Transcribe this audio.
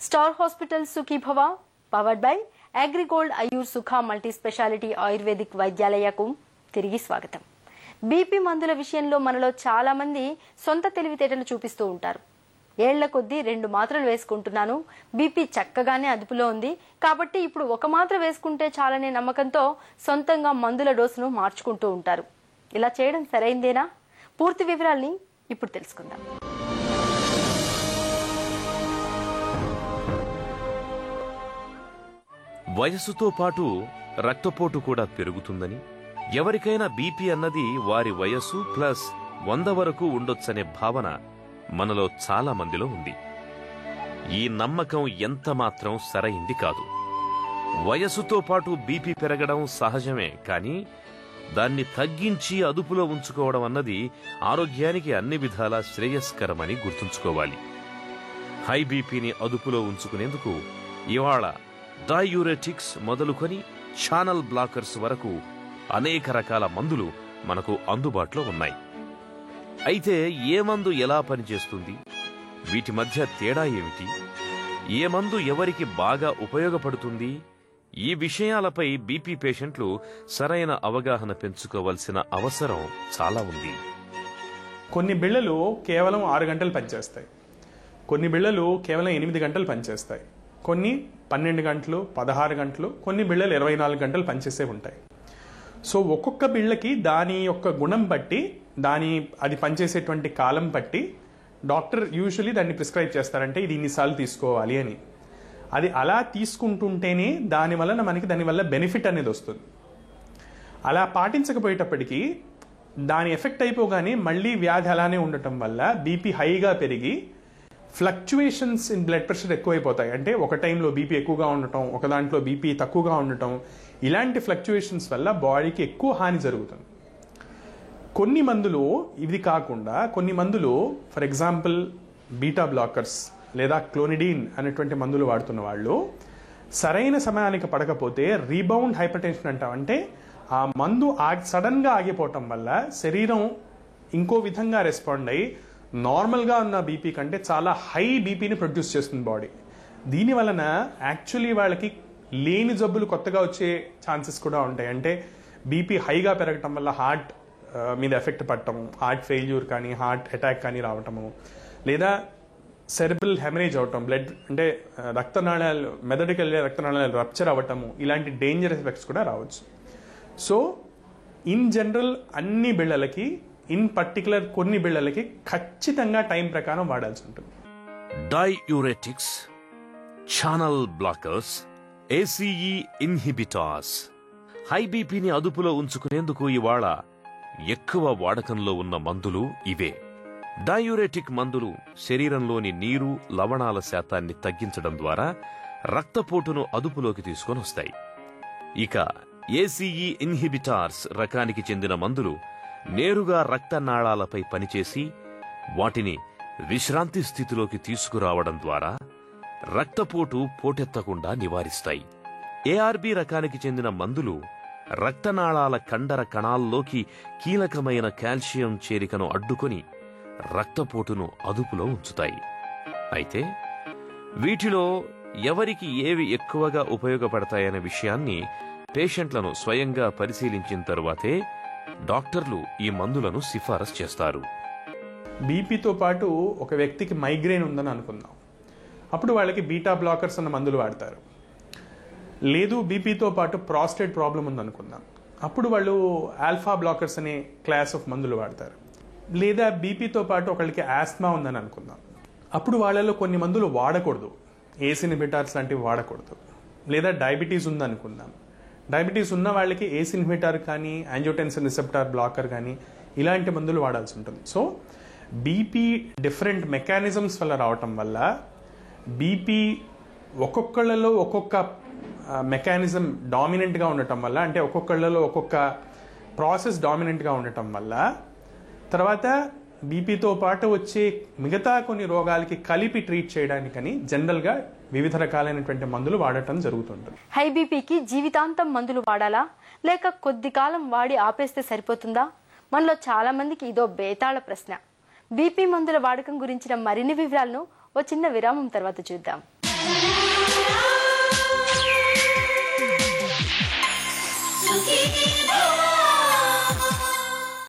Star hospital Sukhibhava powered by AgriGold Ayur Sukha multi speciality ayurvedic వైద్యాలయకు తిరిగి స్వాగతం. BP మందుల విషయంలో మనలో చాలా మంది సొంత తెలివితేటలు చూపిస్తూ ఉంటారు. ఏళ్ల కొద్దీ 2 మాత్రలు వేసుకుంటున్నాను, బీపీ చక్కగానే అదుపులో ఉంది కాబట్టి ఇప్పుడు 1 మాత్ర వేసుకుంటే చాలనే నమ్మకంతో సొంతంగా మందుల డోసును మార్చుకుంటూ ఉంటారు. ఇలా చేయడం సరైందేనా? పూర్తి వివరాల్ని ఇప్పుడు తెలుసుకుందాం. వయస్సుతో పాటు రక్తపోటు కూడా పెరుగుతుందని, ఎవరికైనా బీపీ అన్నది వారి వయస్సు ప్లస్ 100 వరకు ఉండొచ్చనే భావన మనలో చాలా మందిలో ఉంది. ఈ నమ్మకం ఎంతమాత్రం సరైంది కాదు. వయస్సుతో పాటు బీపీ పెరగడం సహజమే, కానీ దాన్ని తగ్గించి అదుపులో ఉంచుకోవడం అన్నది ఆరోగ్యానికి అన్ని విధాలా శ్రేయస్కరమని గుర్తుంచుకోవాలి. హై బీపీని అదుపులో ఉంచుకునేందుకు ఇవాళ డయూరెటిక్స్ మొదలుకొని ఛానల్ బ్లాకర్స్ వరకు అనేక రకాల మందులు మనకు అందుబాటులో ఉన్నాయి. అయితే ఏ మందు ఎలా పనిచేస్తుంది, వీటి మధ్య తేడా ఏమిటి, ఏ మందు ఎవరికి బాగా ఉపయోగపడుతుంది, ఈ విషయాలపై బీపీ పేషెంట్లు సరైన అవగాహన పెంచుకోవాల్సిన అవసరం చాలా ఉంది. కొన్ని బిళ్ళలు కేవలం 6 గంటలు పనిచేస్తాయి, కొన్ని బిళ్ళలు కేవలం 8 గంటలు పనిచేస్తాయి, కొన్ని 12 గంటలు, 16 గంటలు, కొన్ని బిళ్ళలు 24 గంటలు పనిచేసే ఉంటాయి. సో ఒక్కొక్క బిళ్ళకి దాని యొక్క గుణం బట్టి, అది పనిచేసేటువంటి కాలం బట్టి డాక్టర్ యూజువలీ దాన్ని ప్రిస్క్రైబ్ చేస్తారంటే ఇది ఇన్నిసార్లు తీసుకోవాలి అని. అది అలా తీసుకుంటుంటేనే దానివల్ల బెనిఫిట్ అనేది వస్తుంది. అలా పాటించకపోయేటప్పటికీ దాని ఎఫెక్ట్ అయిపోగానే మళ్ళీ వ్యాధి అలానే ఉండటం వల్ల బీపీ హైగా పెరిగి ఫ్లక్చువేషన్స్ ఇన్ బ్లడ్ ప్రెషర్ ఎక్కువైపోతాయి. అంటే ఒక టైంలో బీపీ ఎక్కువగా ఉండటం, ఒక దాంట్లో బీపీ తక్కువగా ఉండటం, ఇలాంటి ఫ్లక్చువేషన్స్ వల్ల బాడీకి ఎక్కువ హాని జరుగుతుంది. కొన్ని మందులు ఇది కాకుండా కొన్ని మందులు, ఫర్ ఎగ్జాంపుల్ బీటా బ్లాకర్స్ లేదా క్లోనిడిన్ అనేటువంటి మందులు వాడుతున్న వాళ్ళు సరైన సమయానికి పడకపోతే రీబౌండ్ హైపర్ టెన్షన్ అంటాం. అంటే ఆ మందు సడన్గా ఆగిపోవటం వల్ల శరీరం ఇంకో విధంగా రెస్పాండ్ అయ్యి నార్మల్గా ఉన్న బీపీ కంటే చాలా హై బీపీని ప్రొడ్యూస్ చేస్తుంది బాడీ. దీని వలన యాక్చువల్లీ వాళ్ళకి లేని జబ్బులు కొత్తగా వచ్చే ఛాన్సెస్ కూడా ఉంటాయి. అంటే బీపీ హైగా పెరగటం వల్ల హార్ట్ మీద ఎఫెక్ట్ పడటం, హార్ట్ ఫెయిల్యూర్ కానీ హార్ట్ అటాక్ కానీ రావటము, లేదా సెరెబ్రల్ హెమరేజ్ అవటం, బ్లడ్ అంటే రక్తనాళాలు మెదడుకి వెళ్ళే రక్తనాళాలు రప్చర్ అవ్వటము, ఇలాంటి డేంజరస్ ఎఫెక్ట్స్ కూడా రావచ్చు. సో ఇన్ జనరల్ అన్ని బిళ్ళలకి, ఇన్ పర్టికులర్ కొన్ని బిళ్ళలకి ఖచ్చితంగా టైం ప్రకారం వాడాల్సి ఉంటుంది. Diuretics, channel blockers, ACE inhibitors high బీపీని అదుపులో ఉంచుకునేందుకు ఇవాళ ఎక్కువ వాడకంలో ఉన్న మందులు ఇవే. డయూరెటిక్ మందులు శరీరంలోని నీరు, లవణాల శాతాన్ని తగ్గించడం ద్వారా రక్తపోటును అదుపులోకి తీసుకొని వస్తాయి. ఇక ఏసీఈ ఇన్హిబిటార్స్ రకానికి చెందిన మందులు నేరుగా రక్తనాళాలపై పనిచేసి వాటిని విశ్రాంతి స్థితిలోకి తీసుకురావడం ద్వారా రక్తపోటు పోటెత్తకుండా నివారిస్తాయి. ఏఆర్బి రకానికి చెందిన మందులు రక్తనాళాల కండర కణాల్లోకి కీలకమైన కాల్షియం చేరికను అడ్డుకొని రక్తపోటును అదుపులో ఉంచుతాయి. అయితే వీటిలో ఎవరికి ఏవి ఎక్కువగా ఉపయోగపడతాయనే విషయాన్ని పేషెంట్లను స్వయంగా పరిశీలించిన తరువాతే డాక్టర్లు ఈ మందులను సిఫారసు చేస్తారు. బీపీతో పాటు ఒక వ్యక్తికి మైగ్రేన్ ఉందని అనుకుందాం. అప్పుడు వాళ్ళకి బీటా బ్లాకర్స్ అన్న మందులు వాడతారు. లేదు బీపీతో పాటు ప్రాస్టేట్ ప్రాబ్లం ఉందనుకుందాం, అప్పుడు వాళ్ళు ఆల్ఫా బ్లాకర్స్ అనే క్లాస్ ఆఫ్ మందులు వాడతారు. లేదా బీపీతో పాటు ఒకళ్ళకి ఆస్మా ఉందని అనుకుందాం, అప్పుడు వాళ్ళలో కొన్ని మందులు వాడకూడదు, ఏస్ ఇన్హిబిటార్స్ లాంటివి వాడకూడదు. లేదా డయాబెటీస్ ఉందనుకుందాం, డయాబెటీస్ ఉన్న వాళ్ళకి ఏస్ ఇన్హిబిటార్ కానీ యాంజియోటెన్సిన్ రిసెప్టార్ బ్లాకర్ కానీ ఇలాంటి మందులు వాడాల్సి ఉంటుంది. సో బీపీ డిఫరెంట్ మెకానిజమ్స్ వల్ల రావటం వల్ల బీపీ ఒక్కొక్కళ్ళలో ఒక్కొక్క మెకానిజం డామినెంట్గా ఉండటం వల్ల, అంటే ఒక్కొక్కళ్ళలో ఒక్కొక్క ప్రాసెస్ డామినెంట్గా ఉండటం వల్ల తర్వాత బీపీతో పాటు వచ్చే మిగతా కొన్ని రోగాలకి కలిపి ట్రీట్ చేయడానికని జనరల్గా వివిధ రకాలైనటువంటి మందులు వాడటం జరుగుతుంటుంది. హై బీపీకి జీవితాంతం మందులు వాడాలా లేక కొద్ది కాలం వాడి ఆపేస్తే సరిపోతుందా? మనలో చాలా మందికి ఇదో బేతాళ ప్రశ్న. బీపీ మందుల వాడకం గురించిన మరిన్ని వివరాలను ఓ చిన్న విరామం తర్వాత చూద్దాం. Suki